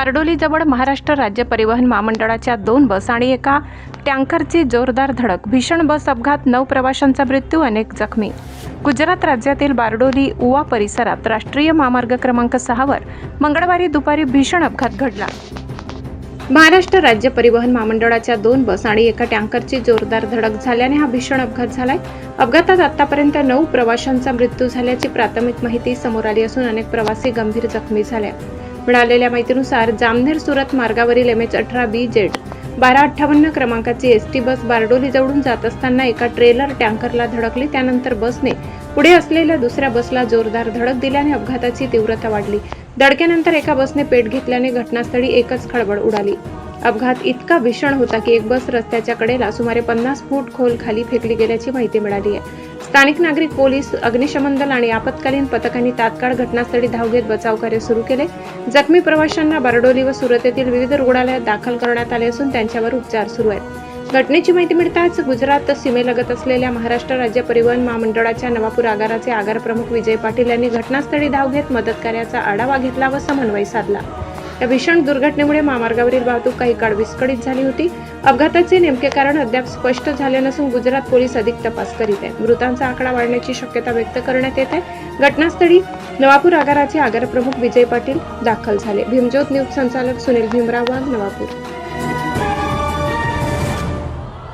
बारडोलीजवळ महाराष्ट्र राज्य परिवहन महामंडळाच्या 2 बस आणि एका टँकरची जोरदार धडक. भीषण बस अपघात, 9 प्रवाशांचा मृत्यू, अनेक जखमी. गुजरात राज्यातील बारडोली उवा परिसरात राष्ट्रीय महामार्ग क्रमांक 6 वर मंगळवारी दुपारी भीषण अपघात घडला. महाराष्ट्र राज्य परिवहन महामंडळाच्या 2 बस आणि एका टँकरची जोरदार धडक झाल्याने हा भीषण अपघात झालाय. अपघातात आतापर्यंत 9 प्रवाशांचा मृत्यू झाल्याची प्राथमिक माहिती समोर आली असून अनेक प्रवासी गंभीर जखमी झाले. मिळालेल्या माहितीनुसार जामनेर सुरत मार्गावरील MH18BZ 1258 क्रमांकाची एसटी बस बारडोली जवळून जात असताना एका ट्रेलर टँकरला धडकली. त्यानंतर बसने पुढे असलेल्या दुसऱ्या बसला जोरदार धडक दिल्याने अपघाताची तीव्रता वाढली. धडकेनंतर एका बसने पेट घेतल्याने घटनास्थळी एकच खळबळ उडाली. अपघात इतका भीषण होता की एक बस रस्त्याच्या कडेला सुमारे 50 फूट खोल खाली फेकली गेल्याची माहिती मिळाली आहे. स्थानिक नागरिक, पोलीस, अग्निशमन दल आणि आपत्कालीन पथकांनी तात्काळ घटनास्थळी धाव घेत बचाव कार्य सुरू केले. जखमी प्रवाशांना बारडोली व सुरत येथील विविध रुग्णालयात दाखल करण्यात आले असून त्यांच्यावर उपचार सुरू आहेत. घटनेची माहिती मिळताच गुजरात सीमेलगत असलेल्या महाराष्ट्र राज्य परिवहन महामंडळाच्या नवापूर आगाराचे आगार प्रमुख विजय पाटील यांनी घटनास्थळी धाव घेत मदत कार्याचा आढावा घेतला व समन्वय साधला. या भीषण दुर्घटनेमुळे महामार्गावरील वाहतूक काही काळ विस्कळीत झाली होती. अपघाताचे नेमके कारण अद्याप स्पष्ट झाले नसून गुजरात पोलीस अधिक तपास करीत आहेत. मृतांचा आकडा वाढण्याची शक्यता व्यक्त करण्यात येत आहे. घटनास्थळी नवापूर आगाराचे आगार प्रमुख विजय पाटील दाखल झाले. भीमज्योत न्यूज संचालक सुनील भीमराव वाघ, नवापूर.